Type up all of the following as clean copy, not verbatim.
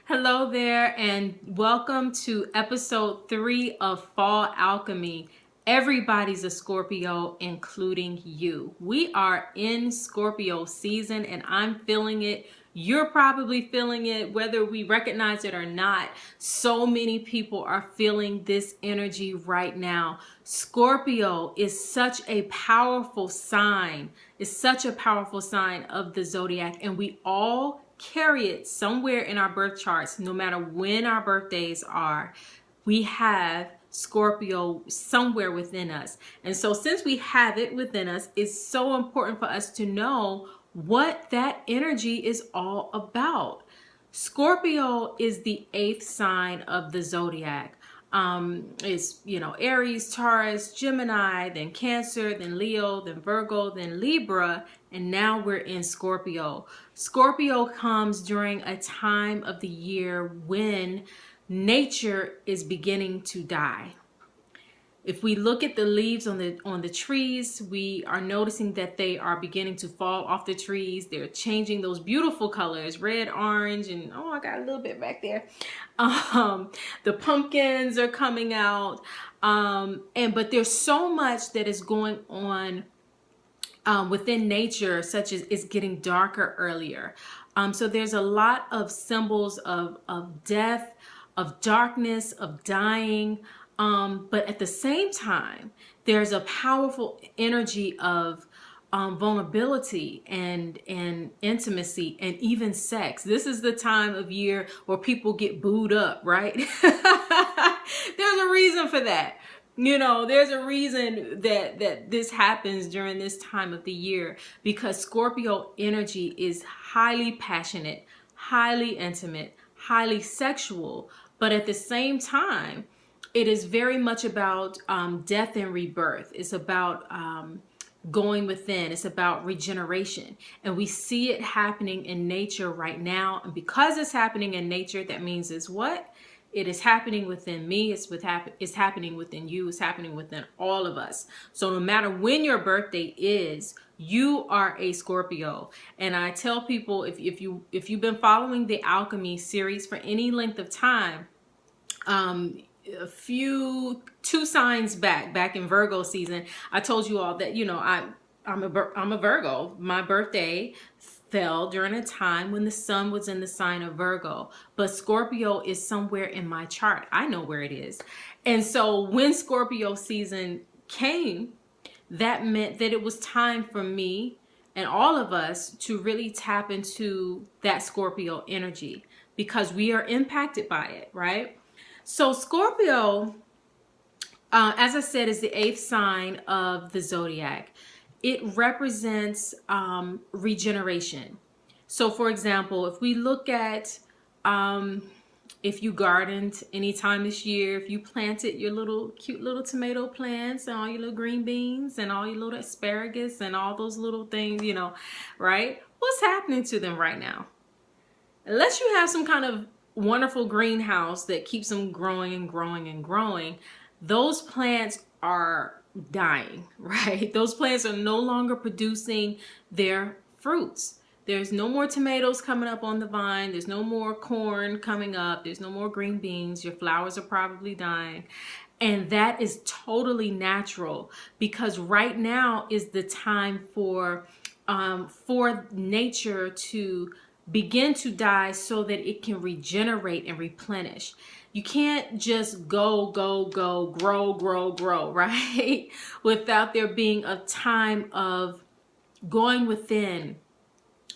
Hello there, and welcome to episode 3 of Fall Alchemy. Everybody's a Scorpio, including you. We are in Scorpio season, and I'm feeling it. You're probably feeling it, whether we recognize it or not. So many people are feeling this energy right now. Scorpio is such a powerful sign. It's such a powerful sign of the zodiac, and we all carry it somewhere in our birth charts. No matter when our birthdays are, we have Scorpio somewhere within us. And so since we have it within us, it's so important for us to know what that energy is all about. Scorpio is the 8th sign of the zodiac. It's, Aries, Taurus, Gemini, then Cancer, then Leo, then Virgo, then Libra, and now we're in Scorpio. Scorpio comes during a time of the year when nature is beginning to die. If we look at the leaves on the trees, we are noticing that they are beginning to fall off the trees. They're changing those beautiful colors, red, orange, and I got a little bit back there. The pumpkins are coming out, but there's so much that is going on within nature, such as it's getting darker earlier. So there's a lot of symbols of death, of darkness, of dying. But at the same time, there's a powerful energy of vulnerability and intimacy and even sex. This is the time of year where people get booed up, right? There's a reason for that. There's a reason that this happens during this time of the year, because Scorpio energy is highly passionate, highly intimate, highly sexual, but at the same time, it is very much about death and rebirth. It's about going within. It's about regeneration. And we see it happening in nature right now. And because it's happening in nature, that means it's what? It is happening within me. It's happening within you. It's happening within all of us. So no matter when your birthday is, you are a Scorpio. And I tell people, if you've been following the Alchemy series for any length of time, two signs back in Virgo season, I told you all that I'm a Virgo. My birthday fell during a time when the sun was in the sign of Virgo, but Scorpio is somewhere in my chart. I know where it is. And so when Scorpio season came, that meant that it was time for me and all of us to really tap into that Scorpio energy, because we are impacted by it, right? So Scorpio, as I said, is the 8th sign of the zodiac. It represents regeneration. So for example, if we look at if you gardened anytime this year, if you planted your cute little tomato plants and all your little green beans and all your little asparagus and all those little things, right? What's happening to them right now? Unless you have some kind of wonderful greenhouse that keeps them growing and growing and growing, those plants are dying, right? Those plants are no longer producing their fruits. There's no more tomatoes coming up on the vine. There's no more corn coming up. There's no more green beans. Your flowers are probably dying. And that is totally natural, because right now is the time for nature to begin to die so that it can regenerate and replenish. You can't just go, grow, right? Without there being a time of going within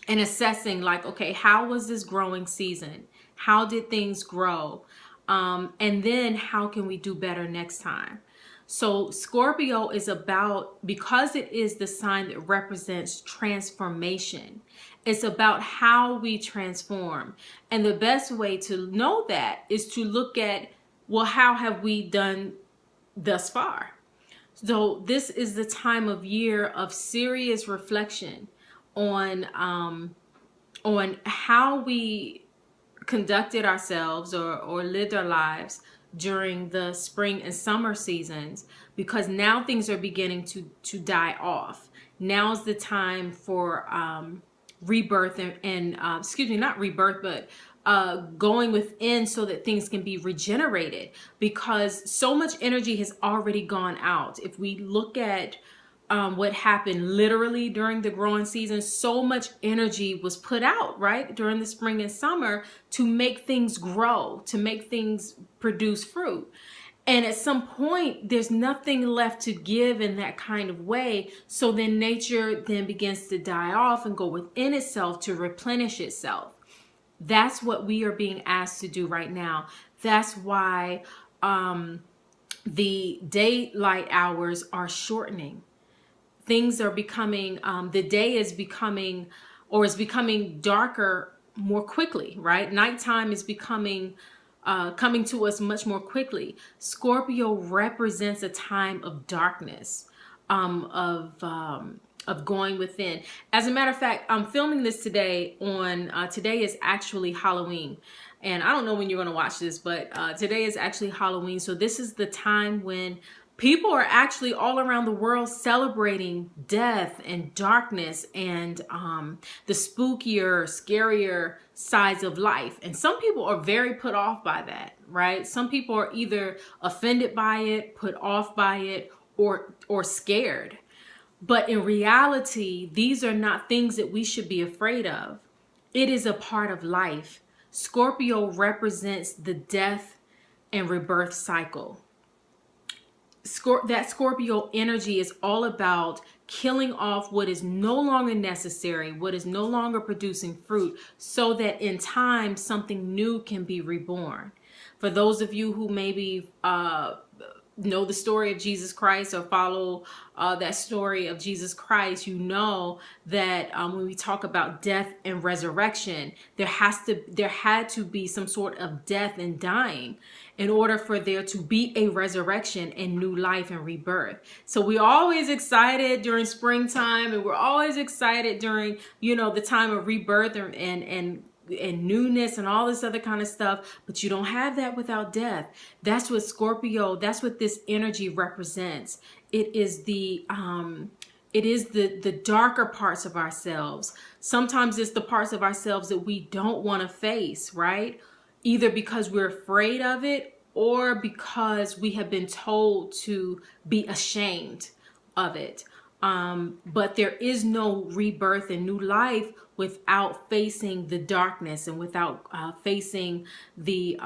and assessing, like, okay, how was this growing season? How did things grow? And then how can we do better next time? So Scorpio is about, because it is the sign that represents transformation, it's about how we transform. And the best way to know that is to look at, well, how have we done thus far? So this is the time of year of serious reflection on how we conducted ourselves or lived our lives during the spring and summer seasons, because now things are beginning to die off. Now's the time for rebirth and excuse me, not rebirth, but going within so that things can be regenerated, because so much energy has already gone out. If we look at what happened literally during the growing season, so much energy was put out, right, during the spring and summer to make things grow, to make things produce fruit. And at some point, there's nothing left to give in that kind of way. So then nature then begins to die off and go within itself to replenish itself. That's what we are being asked to do right now. That's why the daylight hours are shortening. Things are becoming, the day is becoming, or is becoming darker more quickly, right? Nighttime is becoming, coming to us much more quickly. Scorpio represents a time of darkness, of going within. As a matter of fact, I'm filming this today on, today is actually Halloween. And I don't know when you're going to watch this, but today is actually Halloween. So this is the time when people are actually all around the world celebrating death and darkness and the spookier, scarier sides of life. And some people are very put off by that, right? Some people are either offended by it, put off by it, or scared. But in reality, these are not things that we should be afraid of. It is a part of life. Scorpio represents the death and rebirth cycle. That Scorpio energy is all about killing off what is no longer necessary, what is no longer producing fruit, so that in time something new can be reborn. For those of you who maybe know the story of Jesus Christ or follow that story of Jesus Christ, you know that when we talk about death and resurrection, there had to be some sort of death and dying in order for there to be a resurrection and new life and rebirth. So we're always excited during springtime, and we're always excited during, you know, the time of rebirth and newness and all this other kind of stuff, but you don't have that without death. That's what Scorpio, that's what this energy represents. It is the darker parts of ourselves. Sometimes it's the parts of ourselves that we don't want to face, right? Either because we're afraid of it or because we have been told to be ashamed of it. But there is no rebirth and new life without facing the darkness and without facing the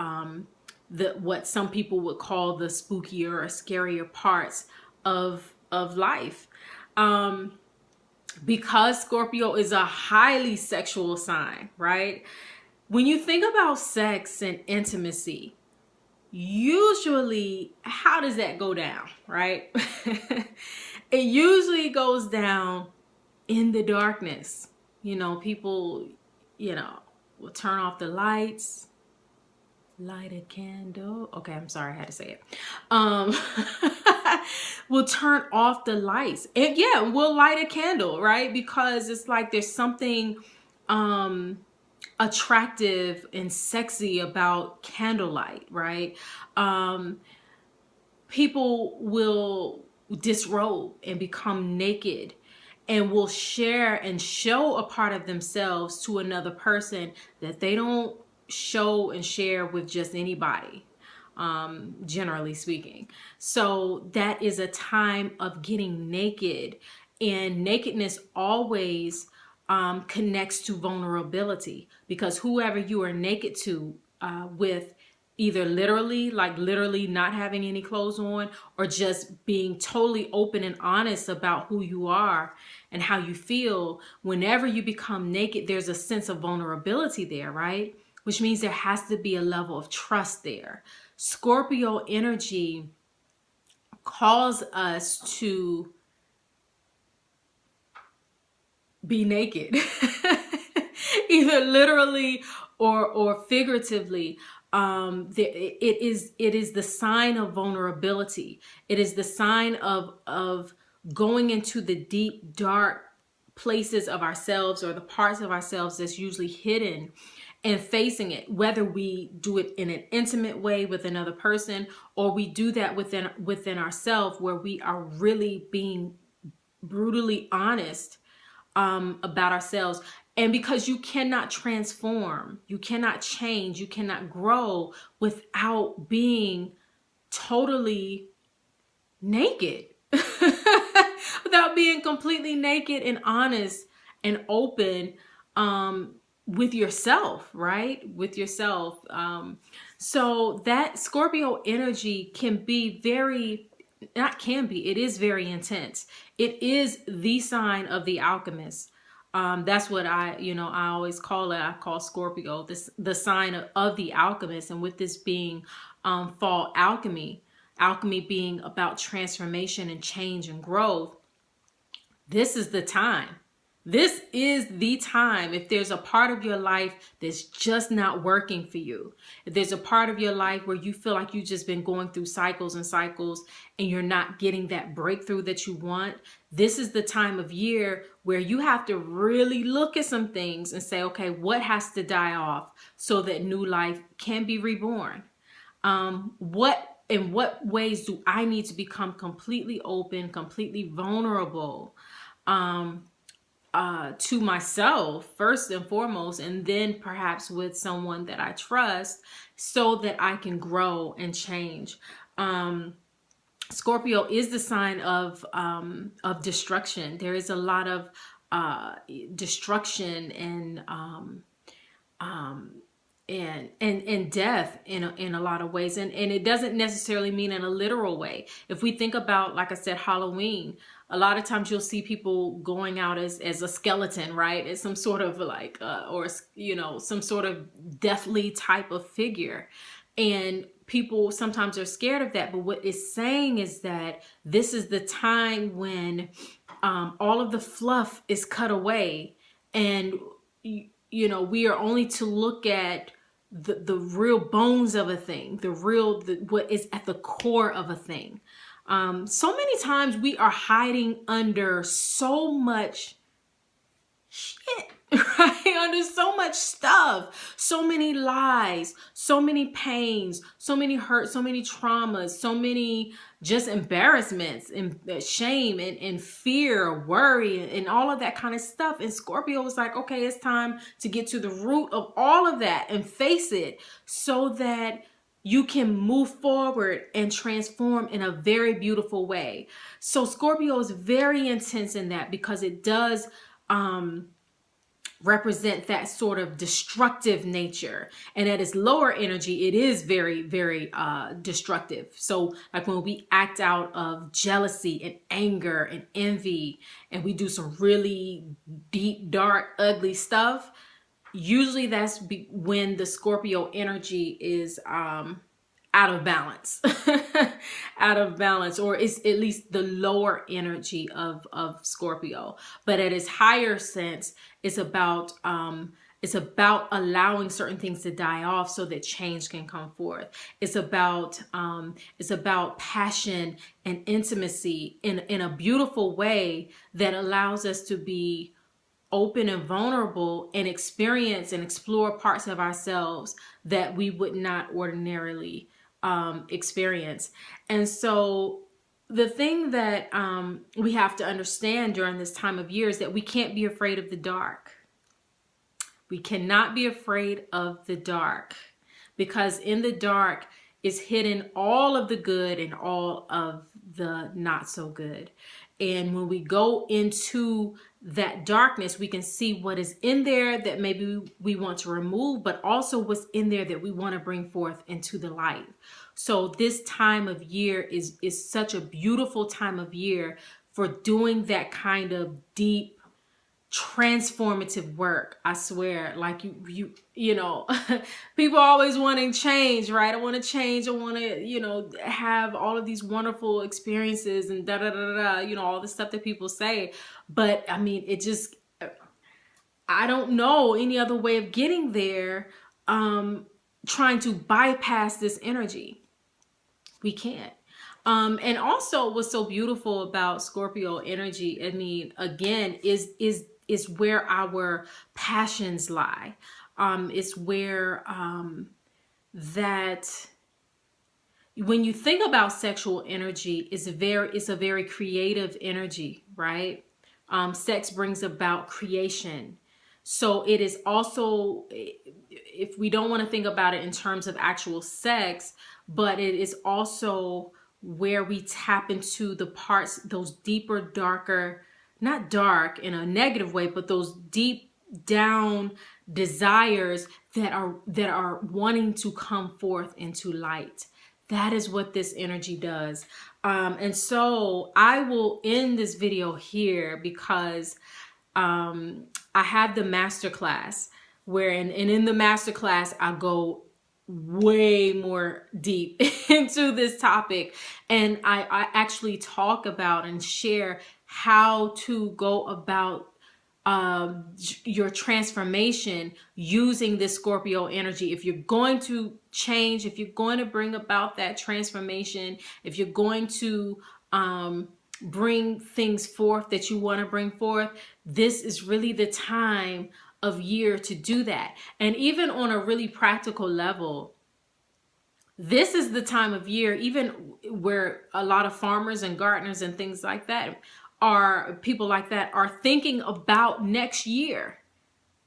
what some people would call the spookier or scarier parts of life. Because Scorpio is a highly sexual sign, right? When you think about sex and intimacy, usually, how does that go down, right? It usually goes down in the darkness. You know, people, you know, will turn off the lights, light a candle. Okay, I'm sorry, I had to say it. We'll turn off the lights. And yeah, we'll light a candle, right? Because it's like there's something attractive and sexy about candlelight, right? People will disrobe and become naked and will share and show a part of themselves to another person that they don't show and share with just anybody, generally speaking. So that is a time of getting naked, and nakedness always connects to vulnerability, because whoever you are naked to with, either literally, like literally not having any clothes on, or just being totally open and honest about who you are and how you feel, whenever you become naked, there's a sense of vulnerability there, right? Which means there has to be a level of trust there. Scorpio energy calls us to be naked, either literally or figuratively. It is the sign of vulnerability. It is the sign of going into the deep, dark places of ourselves, or the parts of ourselves that's usually hidden, and facing it, whether we do it in an intimate way with another person, or we do that within ourselves, where we are really being brutally honest about ourselves. And because you cannot transform, you cannot change, you cannot grow without being totally naked, without being completely naked and honest and open with yourself, right? With yourself. So that Scorpio energy can be very, not can be, it is very intense. It is the sign of the alchemist. That's what I always call it. I call Scorpio this, the sign of the alchemist. And with this being fall alchemy, alchemy being about transformation and change and growth, this is the time. This is the time. If there's a part of your life that's just not working for you, if there's a part of your life where you feel like you've just been going through cycles and cycles and you're not getting that breakthrough that you want, this is the time of year where you have to really look at some things and say, okay, what has to die off so that new life can be reborn? In what ways do I need to become completely open, completely vulnerable to myself first and foremost, and then perhaps with someone that I trust, so that I can grow and change. Scorpio is the sign of destruction. There is a lot of destruction and death in a lot of ways, and it doesn't necessarily mean in a literal way. If we think about, like I said, Halloween, a lot of times you'll see people going out as a skeleton, right? As some sort of like or some sort of deathly type of figure, and people sometimes are scared of that. But what it's saying is that this is the time when all of the fluff is cut away, and we are only to look at the real bones of a thing, what is at the core of a thing. So many times we are hiding under so much shit, right? Under so much stuff, so many lies, so many pains, so many hurts, so many traumas, so many just embarrassments and shame and fear, worry, and all of that kind of stuff. And Scorpio was like, okay, it's time to get to the root of all of that and face it so that you can move forward and transform in a very beautiful way. So Scorpio is very intense in that, because it does represent that sort of destructive nature, and at its lower energy, it is very, very destructive. So like when we act out of jealousy and anger and envy, and we do some really deep, dark, ugly stuff, usually that's when the Scorpio energy is out of balance. Out of balance, or it's at least the lower energy of Scorpio. But at its higher sense, it's about allowing certain things to die off so that change can come forth. It's about passion and intimacy in a beautiful way that allows us to be open and vulnerable and experience and explore parts of ourselves that we would not ordinarily experience. And so the thing that we have to understand during this time of year is that we can't be afraid of the dark. We cannot be afraid of the dark, because in the dark is hidden all of the good and all of the not so good. And when we go into that darkness, we can see what is in there that maybe we want to remove, but also what's in there that we want to bring forth into the light. So this time of year is such a beautiful time of year for doing that kind of deep transformative work. I swear, like you know, people are always wanting change, right? I want to change. I want to, have all of these wonderful experiences and all the stuff that people say. But I mean, I don't know any other way of getting there. Trying to bypass this energy. We can't. And also what's so beautiful about Scorpio energy, I mean, again, is where our passions lie. It's where that when you think about sexual energy, it's a very creative energy, right? Sex brings about creation. So it is also, if we don't want to think about it in terms of actual sex, but it is also where we tap into the parts, those deeper, darker, not dark in a negative way, but those deep down desires that are wanting to come forth into light. That is what this energy does. And so I will end this video here because I have the masterclass where, and in the masterclass, I go way more deep into this topic. And I actually talk about and share how to go about your transformation using this Scorpio energy. If you're going to change, if you're going to bring about that transformation, if you're going to bring things forth that you want to bring forth, this is really the time of year to do that. And even on a really practical level, this is the time of year, even where a lot of farmers and gardeners and things like that are, people like that are thinking about next year.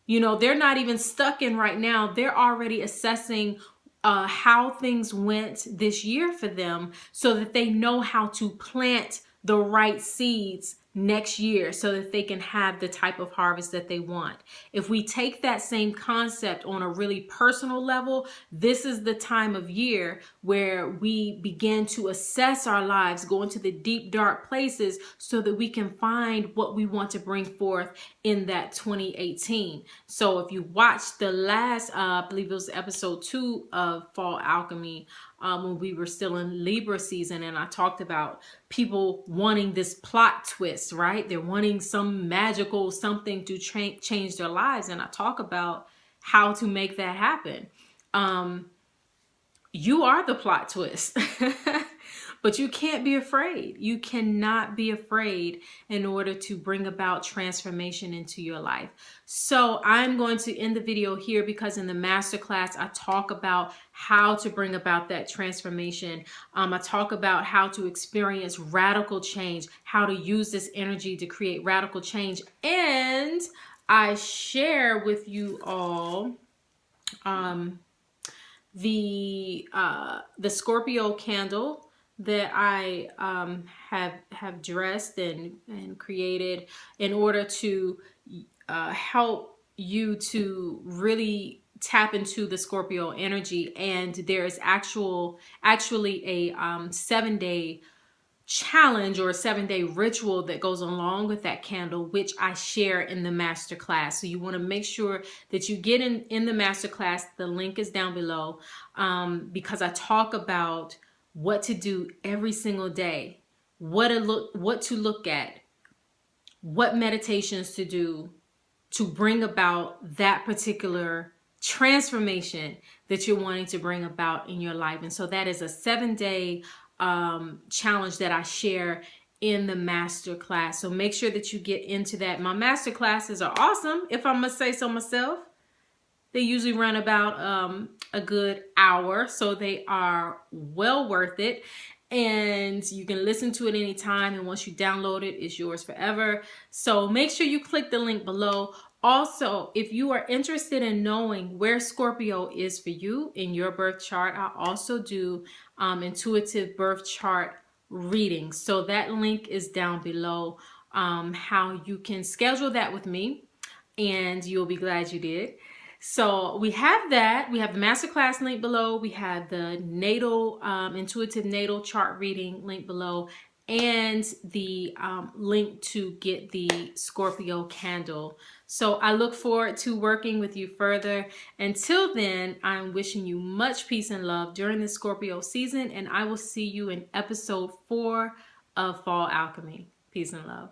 You know, they're not even stuck in right now. They're already assessing how things went this year for them so that they know how to plant the right seeds next year so that they can have the type of harvest that they want. If we take that same concept on a really personal level, this is the time of year where we begin to assess our lives, go into the deep, dark places so that we can find what we want to bring forth in that 2018. So if you watched the last, I believe it was episode 2 of Fall Alchemy, when we were still in Libra season, and I talked about people wanting this plot twist, right? They're wanting some magical something to change their lives, and I talk about how to make that happen. You are the plot twist. But you can't be afraid. You cannot be afraid in order to bring about transformation into your life. So I'm going to end the video here because in the masterclass, I talk about how to bring about that transformation. I talk about how to experience radical change, how to use this energy to create radical change. And I share with you all the Scorpio candle that I have dressed and created in order to help you to really tap into the Scorpio energy. And there is actually a 7-day challenge or a 7-day ritual that goes along with that candle, which I share in the masterclass. So you want to make sure that you get in the masterclass. The link is down below because I talk about what to do every single day, what to look at, what meditations to do to bring about that particular transformation that you're wanting to bring about in your life. And so that is a 7-day challenge that I share in the master class. So make sure that you get into that. My master classes are awesome, if I must say so myself. They usually run about a good hour, so they are well worth it. And you can listen to it anytime, and once you download it, it's yours forever. So make sure you click the link below. Also, if you are interested in knowing where Scorpio is for you in your birth chart, I also do intuitive birth chart readings. So that link is down below, how you can schedule that with me, and you'll be glad you did. So we have that. We have the masterclass link below. We have the natal, intuitive natal chart reading link below, and the link to get the Scorpio candle. So I look forward to working with you further. Until then, I'm wishing you much peace and love during the Scorpio season, and I will see you in episode 4 of Fall Alchemy. Peace and love.